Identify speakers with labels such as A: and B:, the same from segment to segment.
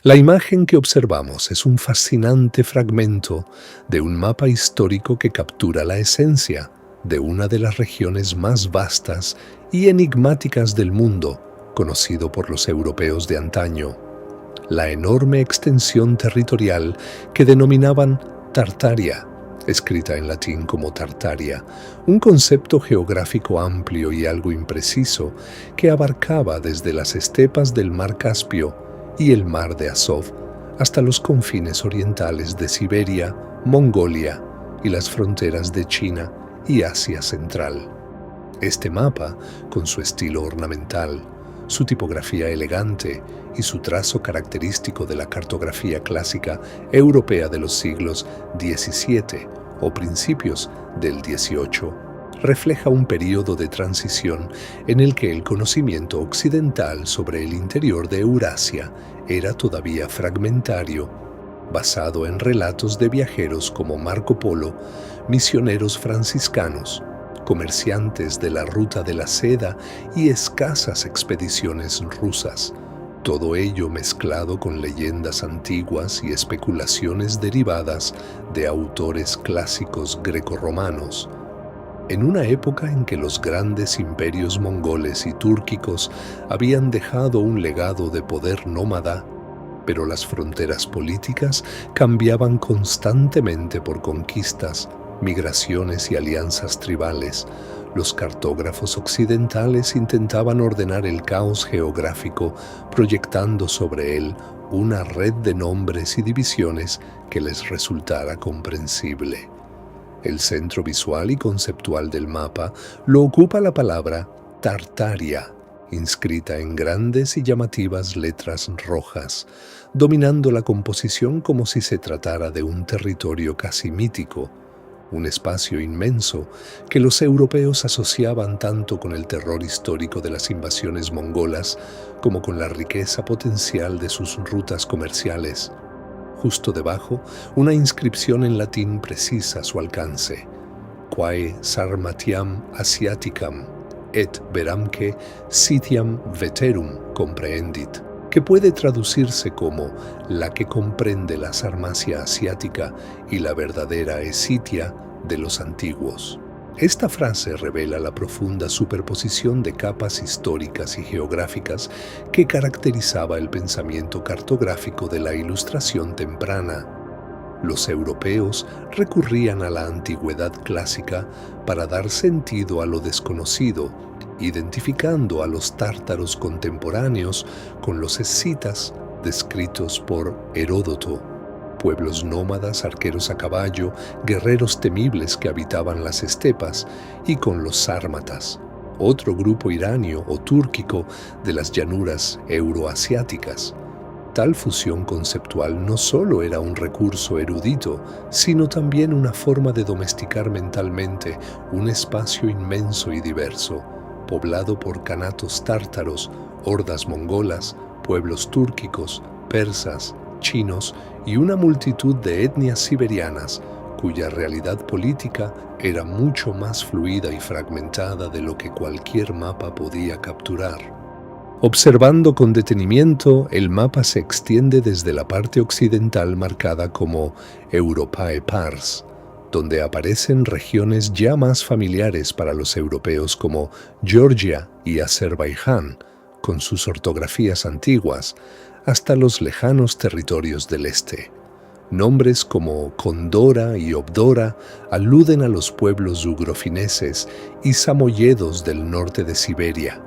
A: La imagen que observamos es un fascinante fragmento de un mapa histórico que captura la esencia de una de las regiones más vastas y enigmáticas del mundo, conocido por los europeos de antaño. La enorme extensión territorial que denominaban Tartaria, escrita en latín como Tartaria, un concepto geográfico amplio y algo impreciso que abarcaba desde las estepas del mar Caspio y el mar de Azov hasta los confines orientales de Siberia, Mongolia y las fronteras de China y Asia Central. Este mapa, con su estilo ornamental, su tipografía elegante y su trazo característico de la cartografía clásica europea de los siglos XVII o principios del XVIII, refleja un período de transición en el que el conocimiento occidental sobre el interior de Eurasia era todavía fragmentario, basado en relatos de viajeros como Marco Polo, misioneros franciscanos, comerciantes de la ruta de la seda y escasas expediciones rusas, todo ello mezclado con leyendas antiguas y especulaciones derivadas de autores clásicos grecorromanos. En una época en que los grandes imperios mongoles y túrquicos habían dejado un legado de poder nómada, pero las fronteras políticas cambiaban constantemente por conquistas, migraciones y alianzas tribales, los cartógrafos occidentales intentaban ordenar el caos geográfico proyectando sobre él una red de nombres y divisiones que les resultara comprensible. El centro visual y conceptual del mapa lo ocupa la palabra Tartaria, inscrita en grandes y llamativas letras rojas, dominando la composición como si se tratara de un territorio casi mítico, un espacio inmenso que los europeos asociaban tanto con el terror histórico de las invasiones mongolas como con la riqueza potencial de sus rutas comerciales. Justo debajo, una inscripción en latín precisa su alcance: Quae Sarmatiam Asiaticam et veramque Scythiam veterum comprehendit, que puede traducirse como la que comprende la Sarmacia asiática y la verdadera Escitia de los antiguos. Esta frase revela la profunda superposición de capas históricas y geográficas que caracterizaba el pensamiento cartográfico de la Ilustración temprana. Los europeos recurrían a la antigüedad clásica para dar sentido a lo desconocido, identificando a los tártaros contemporáneos con los escitas descritos por Heródoto, pueblos nómadas, arqueros a caballo, guerreros temibles que habitaban las estepas, y con los sármatas, otro grupo iranio o túrquico de las llanuras euroasiáticas. Tal fusión conceptual no solo era un recurso erudito, sino también una forma de domesticar mentalmente un espacio inmenso y diverso, poblado por canatos tártaros, hordas mongolas, pueblos túrquicos, persas, chinos y una multitud de etnias siberianas, cuya realidad política era mucho más fluida y fragmentada de lo que cualquier mapa podía capturar. Observando con detenimiento, el mapa se extiende desde la parte occidental marcada como Europae Pars, donde aparecen regiones ya más familiares para los europeos como Georgia y Azerbaiyán, con sus ortografías antiguas, hasta los lejanos territorios del este. Nombres como Condora y Obdora aluden a los pueblos ugrofineses y samoyedos del norte de Siberia,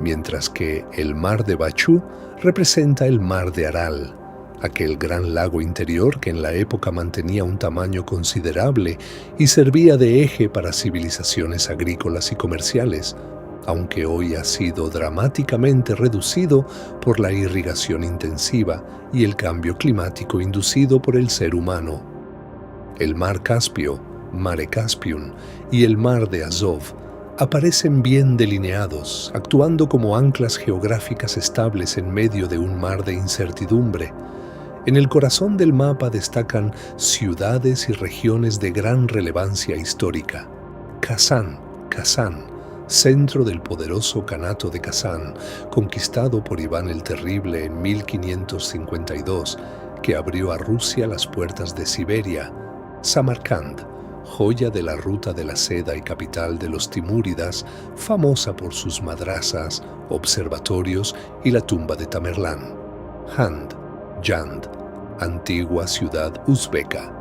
A: mientras que el mar de Bachú representa el mar de Aral, aquel gran lago interior que en la época mantenía un tamaño considerable y servía de eje para civilizaciones agrícolas y comerciales, aunque hoy ha sido dramáticamente reducido por la irrigación intensiva y el cambio climático inducido por el ser humano. El mar Caspio, Mare Caspium, y el mar de Azov aparecen bien delineados, actuando como anclas geográficas estables en medio de un mar de incertidumbre. En el corazón del mapa destacan ciudades y regiones de gran relevancia histórica: Kazán, centro del poderoso Kanato de Kazán, conquistado por Iván el Terrible en 1552, que abrió a Rusia las puertas de Siberia; Samarcand, joya de la ruta de la seda y capital de los timúridas, famosa por sus madrasas, observatorios y la tumba de Tamerlán; Hand, Yand, antigua ciudad uzbeca,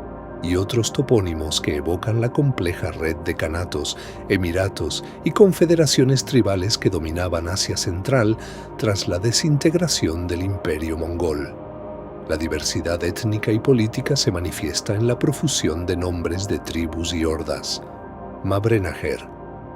A: y otros topónimos que evocan la compleja red de kanatos, emiratos y confederaciones tribales que dominaban Asia Central tras la desintegración del Imperio Mongol. La diversidad étnica y política se manifiesta en la profusión de nombres de tribus y hordas. Mavrenajer,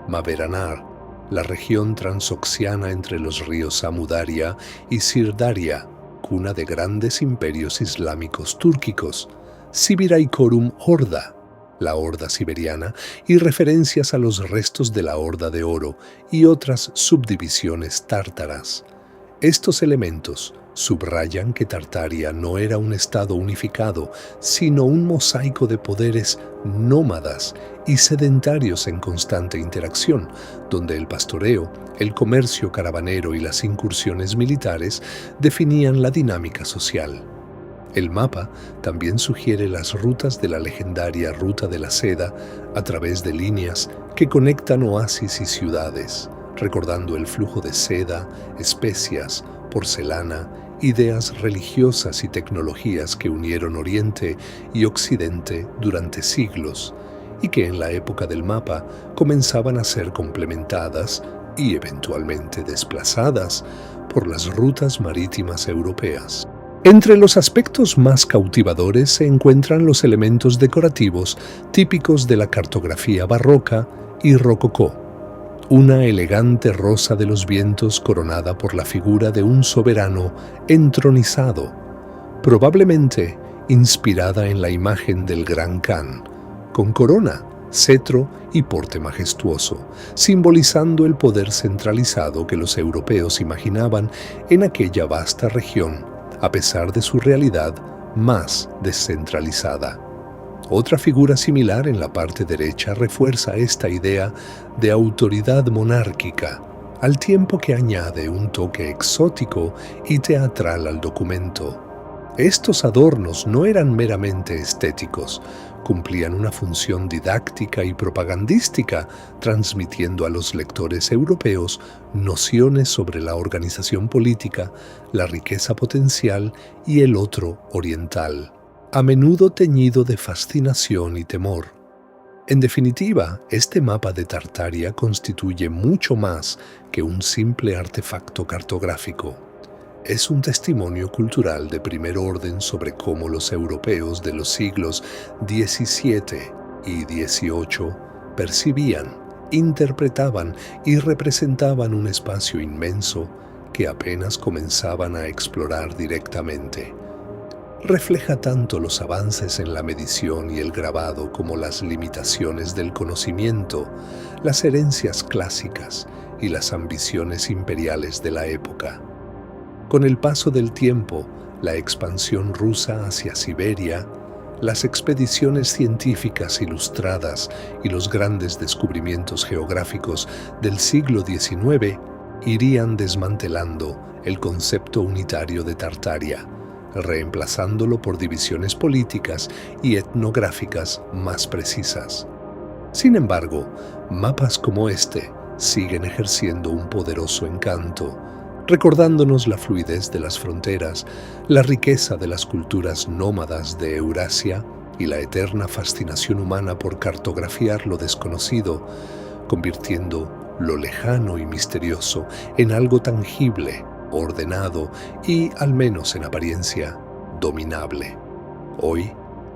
A: Maveranar, la región transoxiana entre los ríos Amudaria y Sirdaria, cuna de grandes imperios islámicos túrquicos; Sibiraikorum Horda, la Horda siberiana, y referencias a los restos de la Horda de Oro y otras subdivisiones tártaras. Estos elementos subrayan que Tartaria no era un estado unificado, sino un mosaico de poderes nómadas y sedentarios en constante interacción, donde el pastoreo, el comercio caravanero y las incursiones militares definían la dinámica social. El mapa también sugiere las rutas de la legendaria Ruta de la Seda a través de líneas que conectan oasis y ciudades, recordando el flujo de seda, especias, porcelana, ideas religiosas y tecnologías que unieron Oriente y Occidente durante siglos y que en la época del mapa comenzaban a ser complementadas y eventualmente desplazadas por las rutas marítimas europeas. Entre los aspectos más cautivadores se encuentran los elementos decorativos típicos de la cartografía barroca y rococó. Una elegante rosa de los vientos coronada por la figura de un soberano entronizado, probablemente inspirada en la imagen del Gran Khan, con corona, cetro y porte majestuoso, simbolizando el poder centralizado que los europeos imaginaban en aquella vasta región, a pesar de su realidad más descentralizada. Otra figura similar en la parte derecha refuerza esta idea de autoridad monárquica, al tiempo que añade un toque exótico y teatral al documento. Estos adornos no eran meramente estéticos, cumplían una función didáctica y propagandística, transmitiendo a los lectores europeos nociones sobre la organización política, la riqueza potencial y el otro oriental, a menudo teñido de fascinación y temor. En definitiva, este mapa de Tartaria constituye mucho más que un simple artefacto cartográfico. Es un testimonio cultural de primer orden sobre cómo los europeos de los siglos XVII y XVIII percibían, interpretaban y representaban un espacio inmenso que apenas comenzaban a explorar directamente. Refleja tanto los avances en la medición y el grabado como las limitaciones del conocimiento, las herencias clásicas y las ambiciones imperiales de la época. Con el paso del tiempo, la expansión rusa hacia Siberia, las expediciones científicas ilustradas y los grandes descubrimientos geográficos del siglo XIX irían desmantelando el concepto unitario de Tartaria, reemplazándolo por divisiones políticas y etnográficas más precisas. Sin embargo, mapas como este siguen ejerciendo un poderoso encanto, recordándonos la fluidez de las fronteras, la riqueza de las culturas nómadas de Eurasia y la eterna fascinación humana por cartografiar lo desconocido, convirtiendo lo lejano y misterioso en algo tangible, ordenado y, al menos en apariencia, dominable. Hoy,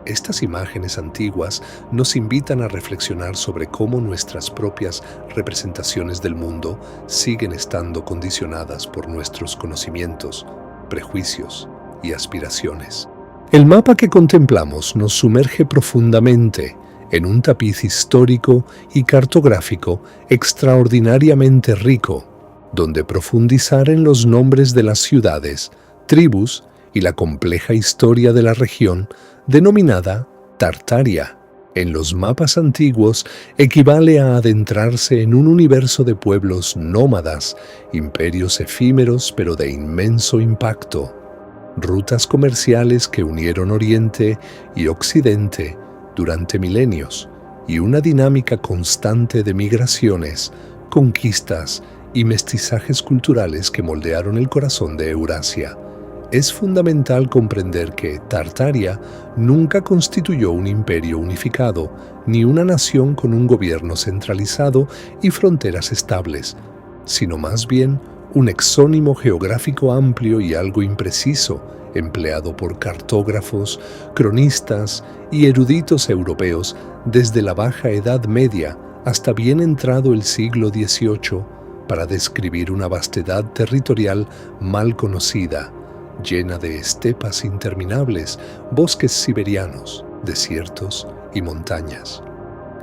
A: estas imágenes antiguas nos invitan a reflexionar sobre cómo nuestras propias representaciones del mundo siguen estando condicionadas por nuestros conocimientos, prejuicios y aspiraciones. El mapa que contemplamos nos sumerge profundamente en un tapiz histórico y cartográfico extraordinariamente rico, donde profundizar en los nombres de las ciudades, tribus y la compleja historia de la región denominada Tartaria En los mapas antiguos equivale a adentrarse en un universo de pueblos nómadas, imperios efímeros pero de inmenso impacto, rutas comerciales que unieron Oriente y Occidente durante milenios, y una dinámica constante de migraciones, conquistas y mestizajes culturales que moldearon el corazón de Eurasia. Es fundamental comprender que Tartaria nunca constituyó un imperio unificado, ni una nación con un gobierno centralizado y fronteras estables, sino más bien un exónimo geográfico amplio y algo impreciso, empleado por cartógrafos, cronistas y eruditos europeos desde la Baja Edad Media hasta bien entrado el siglo XVIII para describir una vastedad territorial mal conocida, llena de estepas interminables, bosques siberianos, desiertos y montañas.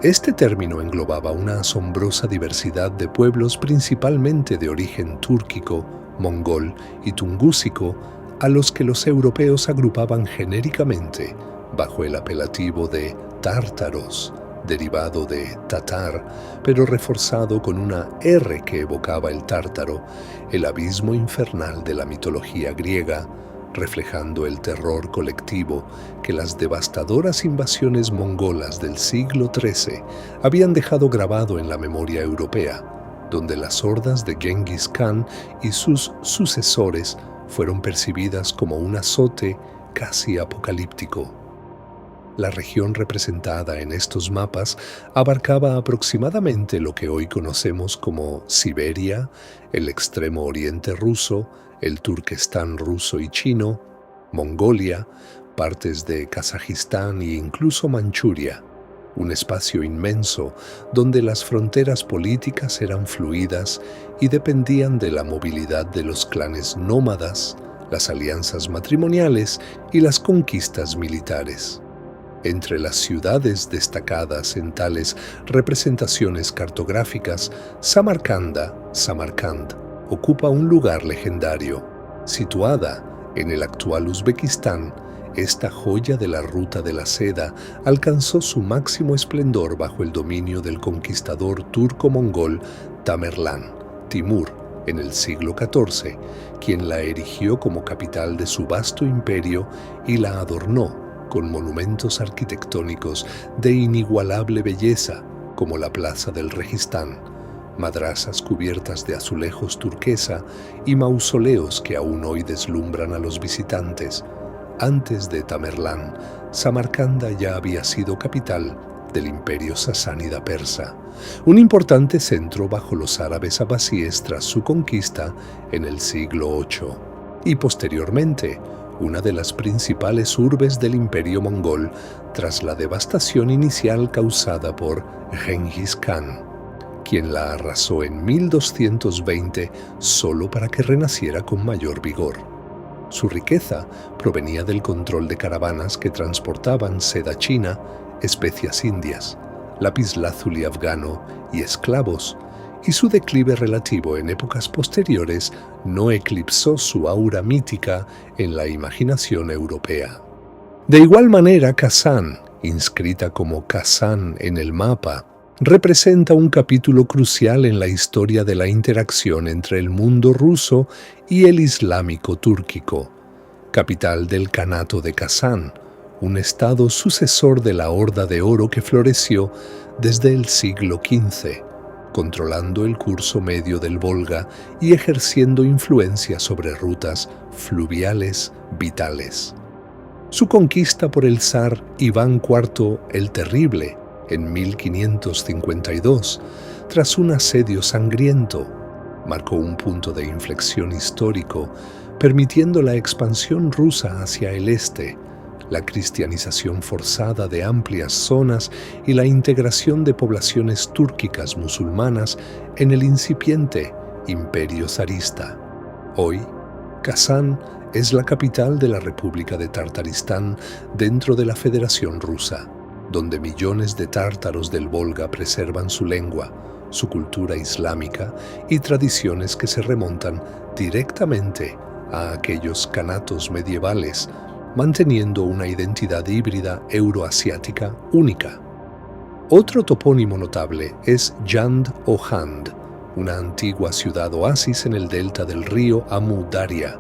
A: Este término englobaba una asombrosa diversidad de pueblos principalmente de origen túrquico, mongol y tungúsico, a los que los europeos agrupaban genéricamente bajo el apelativo de tártaros, derivado de tatar, pero reforzado con una R que evocaba el Tártaro, el abismo infernal de la mitología griega, reflejando el terror colectivo que las devastadoras invasiones mongolas del siglo XIII habían dejado grabado en la memoria europea, donde las hordas de Genghis Khan y sus sucesores fueron percibidas como un azote casi apocalíptico. La región representada en estos mapas abarcaba aproximadamente lo que hoy conocemos como Siberia, el extremo oriente ruso, el Turquestán ruso y chino, Mongolia, partes de Kazajistán e incluso Manchuria, un espacio inmenso donde las fronteras políticas eran fluidas y dependían de la movilidad de los clanes nómadas, las alianzas matrimoniales y las conquistas militares. Entre las ciudades destacadas en tales representaciones cartográficas, Samarcand ocupa un lugar legendario. Situada en el actual Uzbekistán, esta joya de la ruta de la seda alcanzó su máximo esplendor bajo el dominio del conquistador turco-mongol Tamerlán, Timur, en el siglo XIV, quien la erigió como capital de su vasto imperio y la adornó con monumentos arquitectónicos de inigualable belleza, como la Plaza del Registán, madrasas cubiertas de azulejos turquesa y mausoleos que aún hoy deslumbran a los visitantes. Antes de Tamerlán, Samarcanda ya había sido capital del imperio sasánida persa, un importante centro bajo los árabes abasíes tras su conquista en el siglo VIII, y posteriormente una de las principales urbes del imperio mongol tras la devastación inicial causada por Genghis Khan, quien la arrasó en 1220 solo para que renaciera con mayor vigor. Su riqueza provenía del control de caravanas que transportaban seda china, especias indias, lapislázuli afgano y esclavos, y su declive relativo en épocas posteriores no eclipsó su aura mítica en la imaginación europea. De igual manera, Kazán, inscrita como Kazán en el mapa, representa un capítulo crucial en la historia de la interacción entre el mundo ruso y el islámico túrquico, capital del Kanato de Kazán, un estado sucesor de la Horda de Oro que floreció desde el siglo XV, controlando el curso medio del Volga y ejerciendo influencia sobre rutas fluviales vitales. Su conquista por el zar Iván IV el Terrible en 1552, tras un asedio sangriento, marcó un punto de inflexión histórico, permitiendo la expansión rusa hacia el este, la cristianización forzada de amplias zonas y la integración de poblaciones túrquicas musulmanas en el incipiente imperio zarista. Hoy, Kazán es la capital de la República de Tartaristán dentro de la Federación Rusa, donde millones de tártaros del Volga preservan su lengua, su cultura islámica y tradiciones que se remontan directamente a aquellos kanatos medievales, manteniendo una identidad híbrida euroasiática única. Otro topónimo notable es Jand o Jand, una antigua ciudad oasis en el delta del río Amu Daria,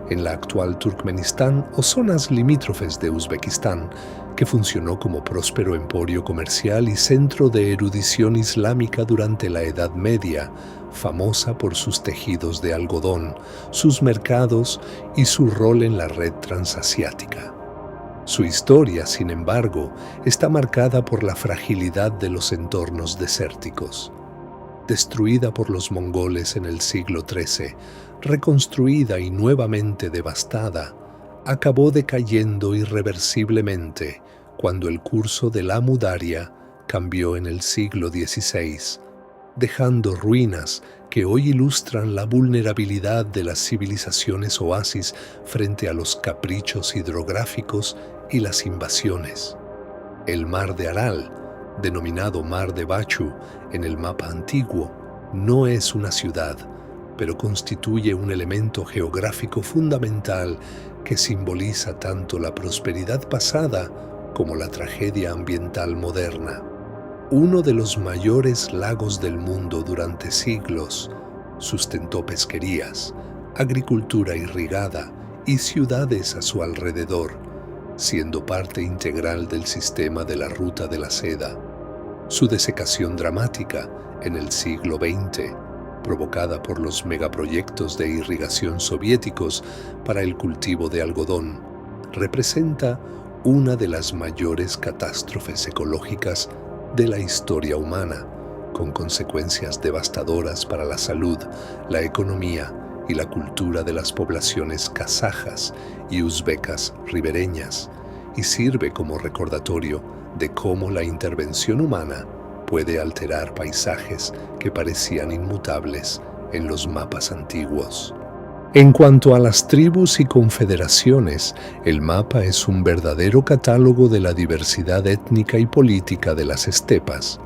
A: en la actual Turkmenistán o zonas limítrofes de Uzbekistán, que funcionó como próspero emporio comercial y centro de erudición islámica durante la Edad Media, famosa por sus tejidos de algodón, sus mercados y su rol en la red transasiática. Su historia, sin embargo, está marcada por la fragilidad de los entornos desérticos. Destruida por los mongoles en el siglo XIII, reconstruida y nuevamente devastada, acabó decayendo irreversiblemente cuando el curso del Amu Daria cambió en el siglo XVI, dejando ruinas que hoy ilustran la vulnerabilidad de las civilizaciones oasis frente a los caprichos hidrográficos y las invasiones. El mar de Aral, denominado Mar de Bachu en el mapa antiguo, no es una ciudad, pero constituye un elemento geográfico fundamental que simboliza tanto la prosperidad pasada como la tragedia ambiental moderna. Uno de los mayores lagos del mundo durante siglos sustentó pesquerías, agricultura irrigada y ciudades a su alrededor, siendo parte integral del sistema de la Ruta de la Seda. Su desecación dramática en el siglo XX, provocada por los megaproyectos de irrigación soviéticos para el cultivo de algodón, representa una de las mayores catástrofes ecológicas de la historia humana, con consecuencias devastadoras para la salud, la economía y la cultura de las poblaciones kazajas y uzbecas ribereñas, y sirve como recordatorio de cómo la intervención humana puede alterar paisajes que parecían inmutables en los mapas antiguos. En cuanto a las tribus y confederaciones, el mapa es un verdadero catálogo de la diversidad étnica y política de las estepas.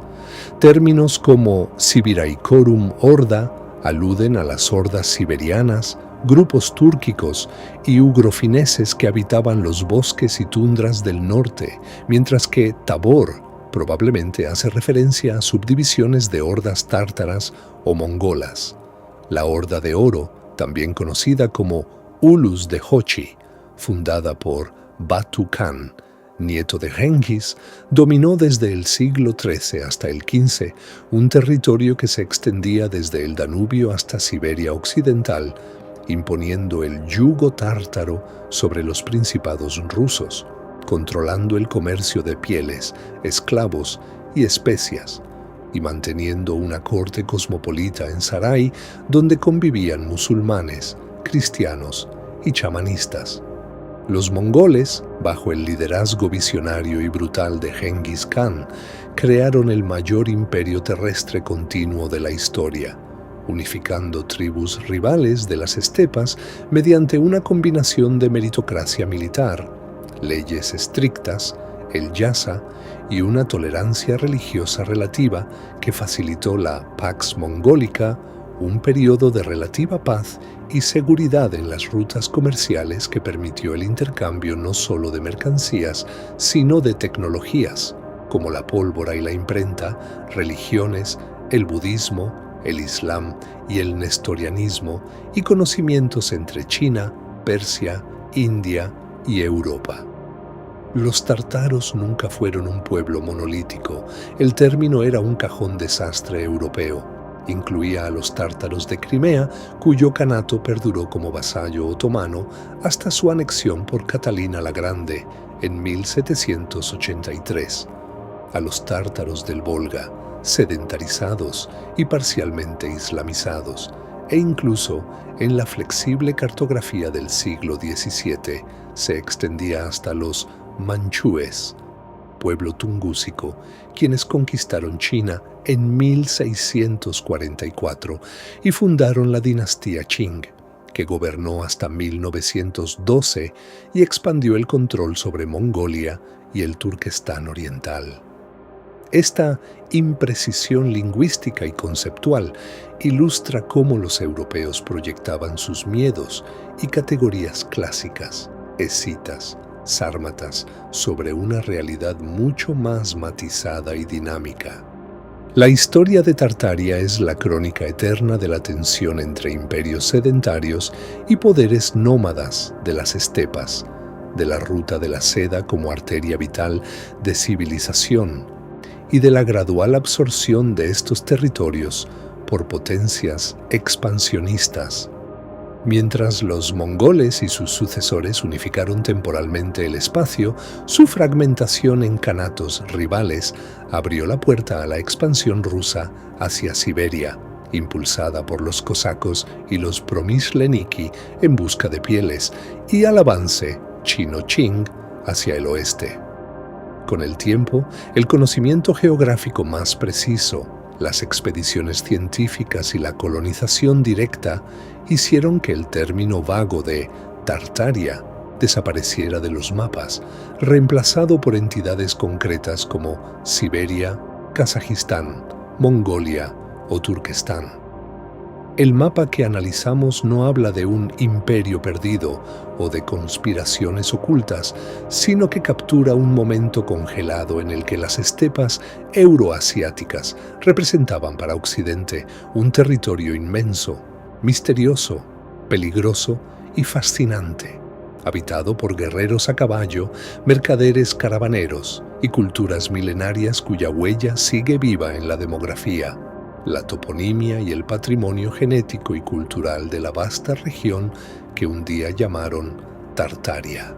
A: Términos como Sibiraikorum Horda aluden a las hordas siberianas, grupos túrquicos y ugrofineses que habitaban los bosques y tundras del norte, mientras que Tabor probablemente hace referencia a subdivisiones de hordas tártaras o mongolas. La Horda de Oro, también conocida como Ulus de Hochi, fundada por Batu Khan, nieto de Genghis, dominó desde el siglo XIII hasta el XV un territorio que se extendía desde el Danubio hasta Siberia occidental, imponiendo el yugo tártaro sobre los principados rusos, controlando el comercio de pieles, esclavos y especias, y manteniendo una corte cosmopolita en Sarai donde convivían musulmanes, cristianos y chamanistas. Los mongoles, bajo el liderazgo visionario y brutal de Genghis Khan, crearon el mayor imperio terrestre continuo de la historia, unificando tribus rivales de las estepas mediante una combinación de meritocracia militar, leyes estrictas, el yasa y una tolerancia religiosa relativa que facilitó la Pax Mongólica, un periodo de relativa paz y seguridad en las rutas comerciales que permitió el intercambio no solo de mercancías, sino de tecnologías, como la pólvora y la imprenta, religiones, el budismo, el islam y el nestorianismo, y conocimientos entre China, Persia, India y Europa. Los tártaros nunca fueron un pueblo monolítico. El término era un cajón desastre europeo. Incluía a los tártaros de Crimea, cuyo kanato perduró como vasallo otomano hasta su anexión por Catalina la Grande en 1783. A los tártaros del Volga, sedentarizados y parcialmente islamizados, e incluso en la flexible cartografía del siglo XVII se extendía hasta los manchúes, pueblo tungúsico, quienes conquistaron China en 1644 y fundaron la dinastía Qing, que gobernó hasta 1912 y expandió el control sobre Mongolia y el Turquestán oriental. Esta imprecisión lingüística y conceptual ilustra cómo los europeos proyectaban sus miedos y categorías clásicas, escitas, sármatas, sobre una realidad mucho más matizada y dinámica. La historia de Tartaria es la crónica eterna de la tensión entre imperios sedentarios y poderes nómadas de las estepas, de la ruta de la seda como arteria vital de civilización y de la gradual absorción de estos territorios por potencias expansionistas. Mientras los mongoles y sus sucesores unificaron temporalmente el espacio, su fragmentación en kanatos rivales abrió la puerta a la expansión rusa hacia Siberia, impulsada por los cosacos y los promisleniki en busca de pieles, y al avance chino-ching hacia el oeste. Con el tiempo, el conocimiento geográfico más preciso, las expediciones científicas y la colonización directa hicieron que el término vago de Tartaria desapareciera de los mapas, reemplazado por entidades concretas como Siberia, Kazajistán, Mongolia o Turquestán. El mapa que analizamos no habla de un imperio perdido o de conspiraciones ocultas, sino que captura un momento congelado en el que las estepas euroasiáticas representaban para Occidente un territorio inmenso, misterioso, peligroso y fascinante, habitado por guerreros a caballo, mercaderes caravaneros y culturas milenarias cuya huella sigue viva en la demografía, la toponimia y el patrimonio genético y cultural de la vasta región que un día llamaron Tartaria.